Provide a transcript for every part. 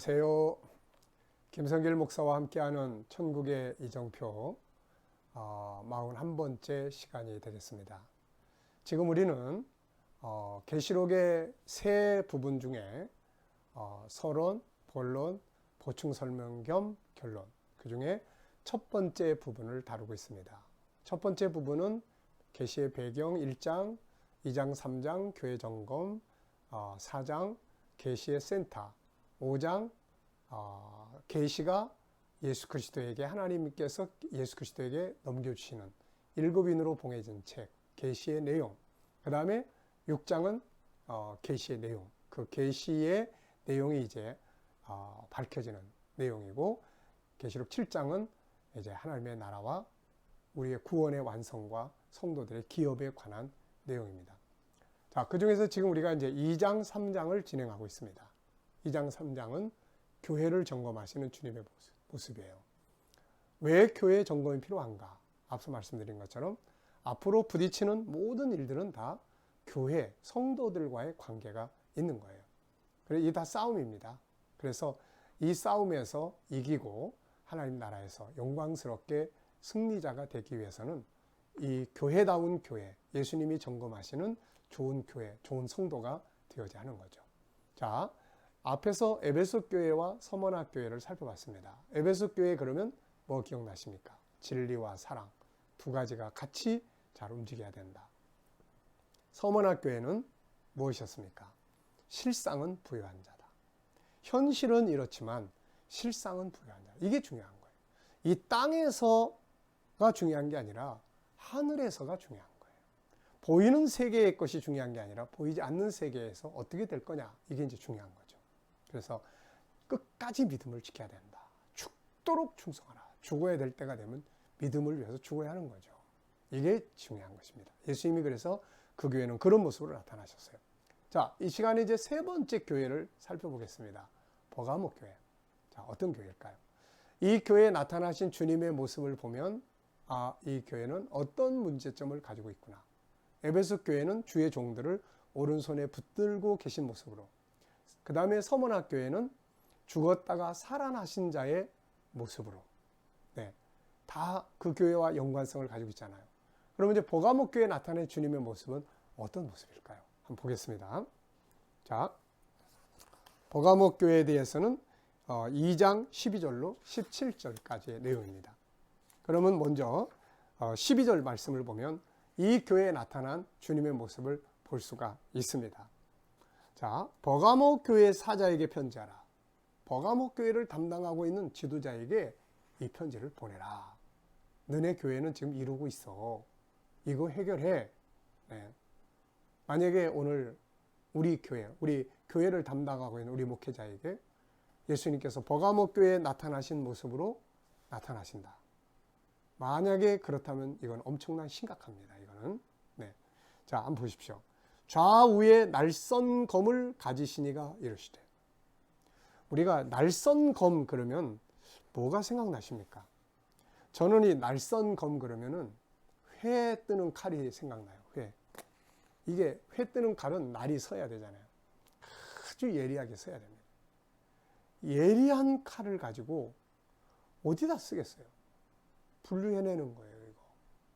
안녕하세요. 김성길 목사와 함께하는 천국의 이정표 41번째 시간이 되겠습니다. 지금 우리는 계시록의 세 부분 중에 서론, 본론, 보충 설명 겸 결론, 그 중에 첫 번째 부분을 다루고 있습니다. 첫 번째 부분은 계시의 배경 1장, 2장, 3장 교회 점검, 4장 계시의 센터, 5장 계시가 예수 그리스도에게 하나님께서 예수 그리스도에게 넘겨주시는 7인으로 봉해진 책 계시의 내용, 그 다음에 6장은 계시의 내용, 그 계시의 내용이 이제 밝혀지는 내용이고, 계시록 7장은 이제 하나님의 나라와 우리의 구원의 완성과 성도들의 기업에 관한 내용입니다. 자, 그 중에서 지금 우리가 이제 2장, 3장을 진행하고 있습니다. 2장, 3장은 교회를 점검하시는 주님의 모습이에요. 왜 교회 점검이 필요한가? 앞서 말씀드린 것처럼 앞으로 부딪히는 모든 일들은 다 교회, 성도들과의 관계가 있는 거예요. 그래서 이게 다 싸움입니다. 그래서 이 싸움에서 이기고 하나님 나라에서 영광스럽게 승리자가 되기 위해서는 이 교회다운 교회, 예수님이 점검하시는 좋은 교회, 좋은 성도가 되어야 하는 거죠. 자, 앞에서 에베소 교회와 서머나 교회를 살펴봤습니다. 에베소 교회 그러면 뭐 기억나십니까? 진리와 사랑 두 가지가 같이 잘 움직여야 된다. 서머나 교회는 무엇이었습니까? 실상은 부요한 자다. 현실은 이렇지만 실상은 부요한 자다. 이게 중요한 거예요. 이 땅에서가 중요한 게 아니라 하늘에서가 중요한 거예요. 보이는 세계의 것이 중요한 게 아니라 보이지 않는 세계에서 어떻게 될 거냐, 이게 이제 중요한 거죠. 그래서 끝까지 믿음을 지켜야 된다. 죽도록 충성하라. 죽어야 될 때가 되면 믿음을 위해서 죽어야 하는 거죠. 이게 중요한 것입니다. 예수님이 그래서 그 교회는 그런 모습으로 나타나셨어요. 자, 이 시간에 이제 세 번째 교회를 살펴보겠습니다. 버가모 교회. 자, 어떤 교회일까요? 이 교회에 나타나신 주님의 모습을 보면 이 교회는 어떤 문제점을 가지고 있구나. 에베소 교회는 주의 종들을 오른손에 붙들고 계신 모습으로, 그 다음에 서머나 교회는 죽었다가 살아나신 자의 모습으로, 네, 다 그 교회와 연관성을 가지고 있잖아요. 그러면 이제 버가모 교회에 나타낸 주님의 모습은 어떤 모습일까요? 한번 보겠습니다. 자, 버가모 교회에 대해서는 2장 12절로 17절까지의 내용입니다. 그러면 먼저 12절 말씀을 보면 이 교회에 나타난 주님의 모습을 볼 수가 있습니다. 자, 버가모 교회 사자에게 편지하라. 버가모 교회를 담당하고 있는 지도자에게 이 편지를 보내라. 너네 교회는 지금 이러고 있어. 이거 해결해. 네. 만약에 오늘 우리 교회를 담당하고 있는 우리 목회자에게 예수님께서 버가모 교회에 나타나신 모습으로 나타나신다. 만약에 그렇다면 이건 엄청난 심각합니다. 이거는. 네. 자, 한번 보십시오. 좌우에 날선 검을 가지시니가 이러시되. 우리가 날선 검 그러면 뭐가 생각나십니까? 저는 이 날선 검 그러면은 회 뜨는 칼이 생각나요. 회. 이게 회 뜨는 칼은 날이 서야 되잖아요. 아주 예리하게 서야 됩니다. 예리한 칼을 가지고 어디다 쓰겠어요? 분류해내는 거예요. 이거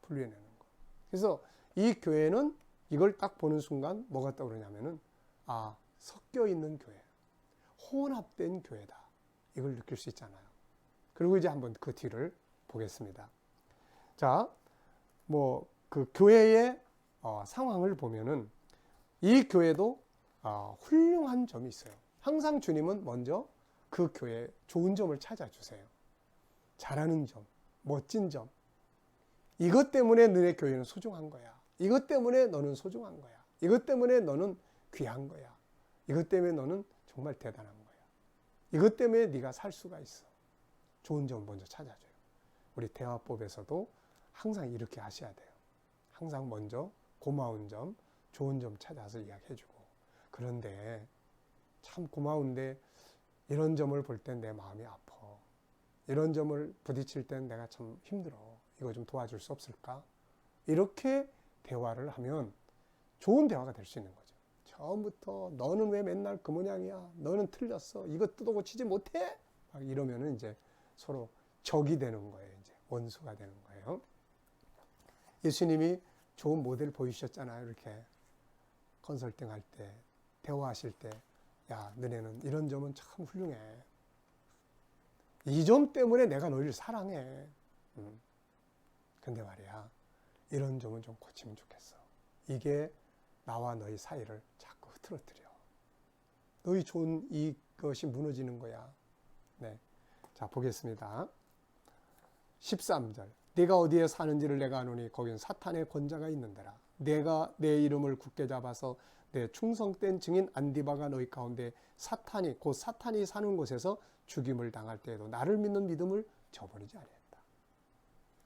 분류해내는 거. 그래서 이 교회는 이걸 딱 보는 순간 뭐가 떠오르냐면은 섞여 있는 교회, 혼합된 교회다. 이걸 느낄 수 있잖아요. 그리고 이제 한번 그 뒤를 보겠습니다. 자, 뭐 그 교회의 상황을 보면은 이 교회도 훌륭한 점이 있어요. 항상 주님은 먼저 그 교회의 좋은 점을 찾아주세요. 잘하는 점, 멋진 점. 이것 때문에 너네 교회는 소중한 거야. 이것 때문에 너는 소중한 거야. 이것 때문에 너는 귀한 거야. 이것 때문에 너는 정말 대단한 거야. 이것 때문에 네가 살 수가 있어. 좋은 점을 먼저 찾아줘요. 우리 대화법에서도 항상 이렇게 하셔야 돼요. 항상 먼저 고마운 점, 좋은 점 찾아서 이야기해주고. 그런데 참 고마운데 이런 점을 볼 땐 내 마음이 아파. 이런 점을 부딪힐 땐 내가 참 힘들어. 이거 좀 도와줄 수 없을까? 이렇게 대화를 하면 좋은 대화가 될 수 있는 거죠. 처음부터 너는 왜 맨날 그 모양이야? 너는 틀렸어. 이거 뜯어 고치지 못해? 막 이러면은 이제 서로 적이 되는 거예요. 이제 원수가 되는 거예요. 예수님이 좋은 모델 보이셨잖아요. 이렇게 컨설팅 할 때, 대화하실 때, 야, 너네는 이런 점은 참 훌륭해. 이 점 때문에 내가 너희를 사랑해. 근데 말이야, 이런 점은 좀 고치면 좋겠어. 이게 나와 너희 사이를 자꾸 흐트러뜨려. 너희 좋은 이것이 무너지는 거야. 네. 자, 보겠습니다. 13절. 네가 어디에 사는지를 내가 아노니 거긴 사탄의 권자가 있는데라. 내가 내 이름을 굳게 잡아서 내 충성된 증인 안디바가 너희 가운데 곧 사탄이 사는 곳에서 죽임을 당할 때에도 나를 믿는 믿음을 저버리지 아니했다.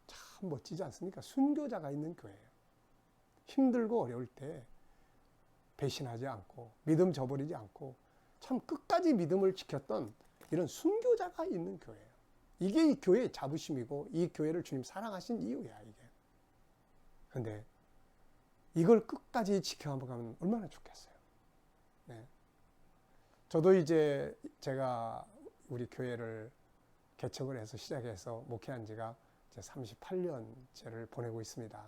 참 멋지지 않습니까? 순교자가 있는 교회예요. 힘들고 어려울 때 배신하지 않고 믿음 저버리지 않고 참 끝까지 믿음을 지켰던 이런 순교자가 있는 교회예요. 이게 이 교회의 자부심이고 이 교회를 주님 사랑하신 이유야, 이게. 근데 이걸 끝까지 지켜가면 얼마나 좋겠어요. 네. 저도 이제 제가 우리 교회를 개척을 해서 시작해서 목회한 지가 이제 38년째를 보내고 있습니다.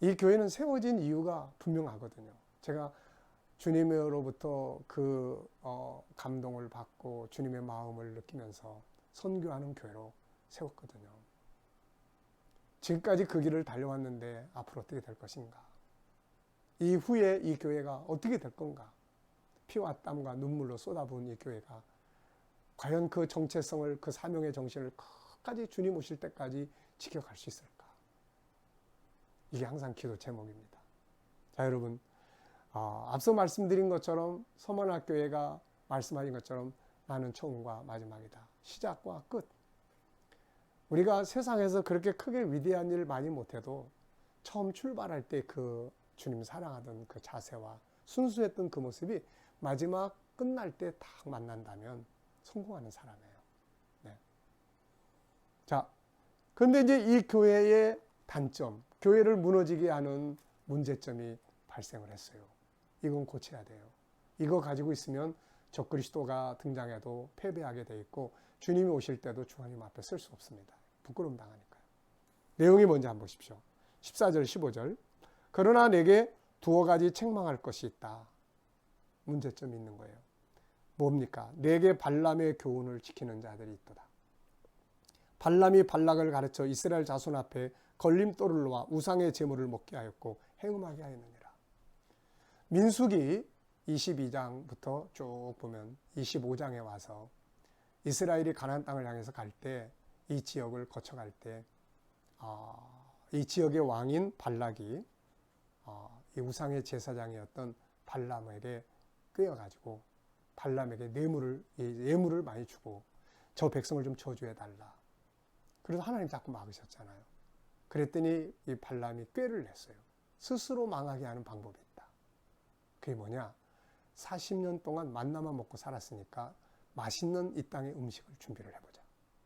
이 교회는 세워진 이유가 분명하거든요. 제가 주님으로부터 그 감동을 받고 주님의 마음을 느끼면서 선교하는 교회로 세웠거든요. 지금까지 그 길을 달려왔는데 앞으로 어떻게 될 것인가? 이후에 이 교회가 어떻게 될 건가? 피와 땀과 눈물로 쏟아부은 이 교회가 과연 그 정체성을, 그 사명의 정신을 끝까지 주님 오실 때까지 지켜갈 수 있을까? 이게 항상 기도 제목입니다. 자, 여러분, 앞서 말씀드린 것처럼 서문학교회가 말씀하신 것처럼 나는 처음과 마지막이다. 시작과 끝. 우리가 세상에서 그렇게 크게 위대한 일 많이 못해도 처음 출발할 때 그 주님 사랑하던 그 자세와 순수했던 그 모습이 마지막 끝날 때 딱 만난다면 성공하는 사람이에요. 네. 자, 그런데 이제 이 교회의 단점, 교회를 무너지게 하는 문제점이 발생을 했어요. 이건 고쳐야 돼요. 이거 가지고 있으면 적그리스도가 등장해도 패배하게 돼 있고 주님이 오실 때도 주님 앞에 설 수 없습니다. 부끄러움 당하니까요. 내용이 뭔지 한번 보십시오. 14절 15절. 그러나 내게 두어 가지 책망할 것이 있다. 문제점이 있는 거예요. 뭡니까? 내게 발람의 교훈을 지키는 자들이 있도다. 발람이 발락을 가르쳐 이스라엘 자손 앞에 걸림돌을 놓아 우상의 제물을 먹게 하였고 행음하게 하였느니라. 민수기 22장부터 쭉 보면 25장에 와서 이스라엘이 가나안 땅을 향해서 갈 때 이 지역을 거쳐갈 때 이 지역의 왕인 발락이 이 우상의 제사장이었던 발람에게 꿰어가지고 발람에게 예물을 많이 주고 저 백성을 좀 저주해 달라. 그래서 하나님 자꾸 막으셨잖아요. 그랬더니 이 발람이 꾀를 냈어요. 스스로 망하게 하는 방법이 있다. 그게 뭐냐? 40년 동안 만나만 먹고 살았으니까 맛있는 이 땅의 음식을 준비를 해보자.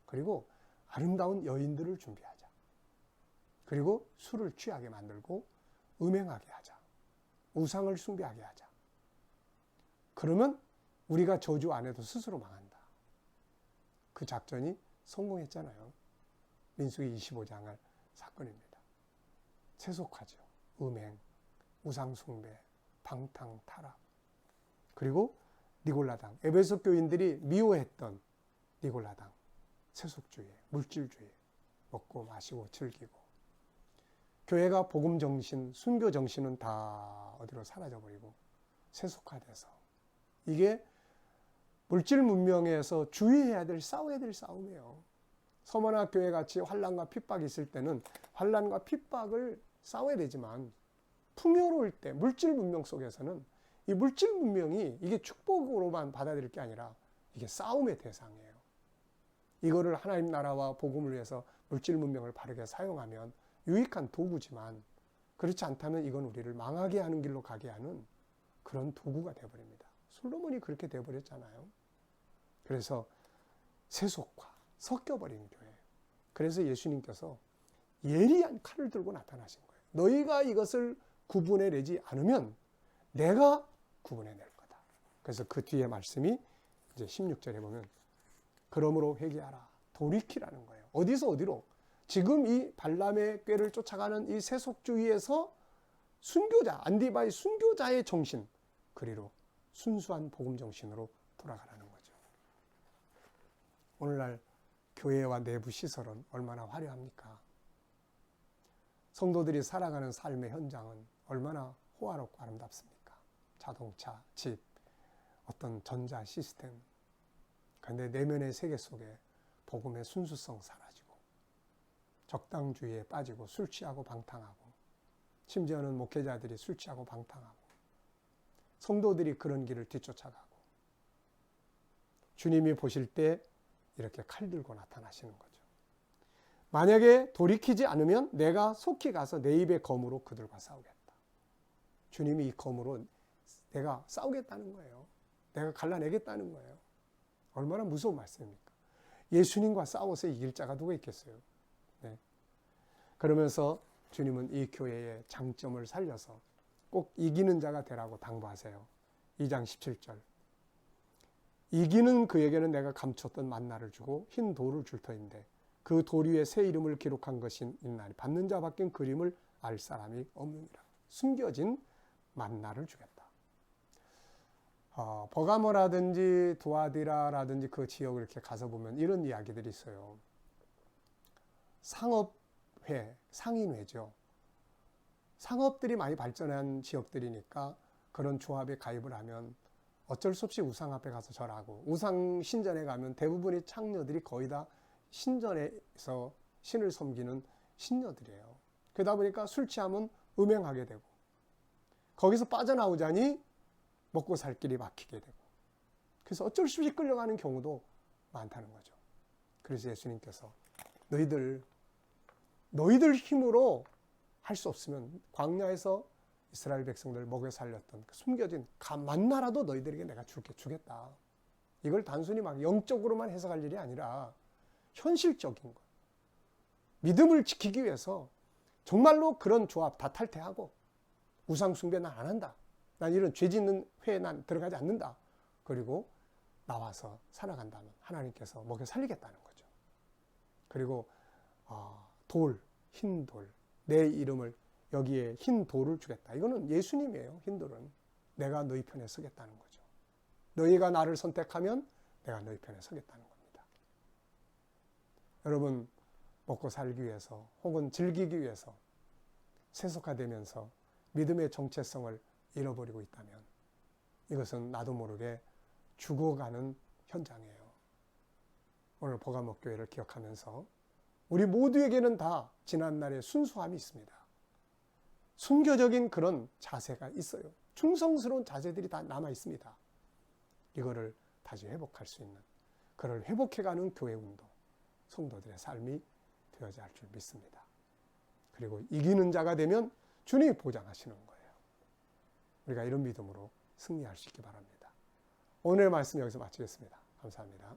그리고 아름다운 여인들을 준비하자. 그리고 술을 취하게 만들고 음행하게 하자. 우상을 숭배하게 하자. 그러면 우리가 저주 안 해도 스스로 망한다. 그 작전이 성공했잖아요. 민수기 25장의 사건입니다. 세속화죠. 음행, 우상 숭배, 방탕, 타락. 그리고 니골라당, 에베소 교인들이 미워했던 니골라당, 세속주의, 물질주의, 먹고 마시고 즐기고. 교회가 복음 정신, 순교 정신은 다 어디로 사라져버리고 세속화돼서 이게 물질 문명에서 주의해야 될, 싸워야 될 싸움이에요. 서머나 교회 같이 환난과 핍박이 있을 때는 환난과 핍박을 싸워야 되지만 풍요로울 때 물질 문명 속에서는 이 물질 문명이 이게 축복으로만 받아들일 게 아니라 이게 싸움의 대상이에요. 이거를 하나님 나라와 복음을 위해서 물질 문명을 바르게 사용하면 유익한 도구지만 그렇지 않다면 이건 우리를 망하게 하는 길로 가게 하는 그런 도구가 되어버립니다. 솔로몬이 그렇게 되어버렸잖아요. 그래서 세속화, 섞여버린 교회예요. 그래서 예수님께서 예리한 칼을 들고 나타나신 거예요. 너희가 이것을 구분해내지 않으면 내가 구분해낼 거다. 그래서 그 뒤에 말씀이 이제 16절에 보면 그러므로 회개하라. 돌이키라는 거예요. 어디서 어디로? 지금 이 발람의 꾀를 쫓아가는 이 세속주의에서 순교자, 안디바의 순교자의 정신, 그리로 순수한 복음 정신으로 돌아가라는 거죠. 오늘날 교회와 내부 시설은 얼마나 화려합니까? 성도들이 살아가는 삶의 현장은 얼마나 호화롭고 아름답습니까? 자동차, 집, 어떤 전자 시스템. 그런데 내면의 세계 속에 복음의 순수성 사라지고 적당주의에 빠지고 술 취하고 방탕하고 심지어는 목회자들이 술 취하고 방탕하고 성도들이 그런 길을 뒤쫓아가고 주님이 보실 때 이렇게 칼 들고 나타나시는 거죠. 만약에 돌이키지 않으면 내가 속히 가서 내 입의 검으로 그들과 싸우겠다. 주님이 이 검으로 내가 싸우겠다는 거예요. 내가 갈라내겠다는 거예요. 얼마나 무서운 말씀입니까? 예수님과 싸워서 이길 자가 누가 있겠어요? 네. 그러면서 주님은 이 교회의 장점을 살려서 꼭 이기는 자가 되라고 당부하세요. 2장 17절. 이기는 그에게는 내가 감췄던 만나를 주고 흰 돌을 줄 터인데 그 돌 위에 새 이름을 기록한 것이 있나니 받는 자 밖엔 그림을 알 사람이 없느니라. 숨겨진 만나를 주겠다. 버가모라든지 두아디라라든지 그 지역을 이렇게 가서 보면 이런 이야기들이 있어요. 상업회, 상인회죠. 상업들이 많이 발전한 지역들이니까 그런 조합에 가입을 하면 어쩔 수 없이 우상 앞에 가서 절하고 우상 신전에 가면 대부분의 창녀들이 거의 다 신전에서 신을 섬기는 신녀들이에요. 그러다 보니까 술 취하면 음행하게 되고 거기서 빠져나오자니 먹고 살 길이 막히게 되고 그래서 어쩔 수 없이 끌려가는 경우도 많다는 거죠. 그래서 예수님께서 너희들 힘으로 할 수 없으면 광야에서 이스라엘 백성들 먹여 살렸던 그 숨겨진 만나라도 너희들에게 내가 주겠다. 이걸 단순히 막 영적으로만 해석할 일이 아니라 현실적인 것. 믿음을 지키기 위해서 정말로 그런 조합 다 탈퇴하고 우상 숭배 난 안 한다. 난 이런 죄 짓는 회에 난 들어가지 않는다. 그리고 나와서 살아간다면 하나님께서 먹여 살리겠다는 거죠. 그리고 흰 돌, 내 이름을 여기에 흰 돌을 주겠다. 이거는 예수님이에요. 흰 돌은. 내가 너희 편에 서겠다는 거죠. 너희가 나를 선택하면 내가 너희 편에 서겠다는 겁니다. 여러분, 먹고 살기 위해서 혹은 즐기기 위해서 세속화되면서 믿음의 정체성을 잃어버리고 있다면 이것은 나도 모르게 죽어가는 현장이에요. 오늘 버가모교회를 기억하면서 우리 모두에게는 다 지난날의 순수함이 있습니다. 순교적인 그런 자세가 있어요. 충성스러운 자세들이 다 남아 있습니다. 이거를 다시 회복할 수 있는, 그를 회복해가는 교회 운동, 성도들의 삶이 되어야 할 줄 믿습니다. 그리고 이기는 자가 되면 주님이 보장하시는 거예요. 우리가 이런 믿음으로 승리할 수 있기 바랍니다. 오늘 말씀 여기서 마치겠습니다. 감사합니다.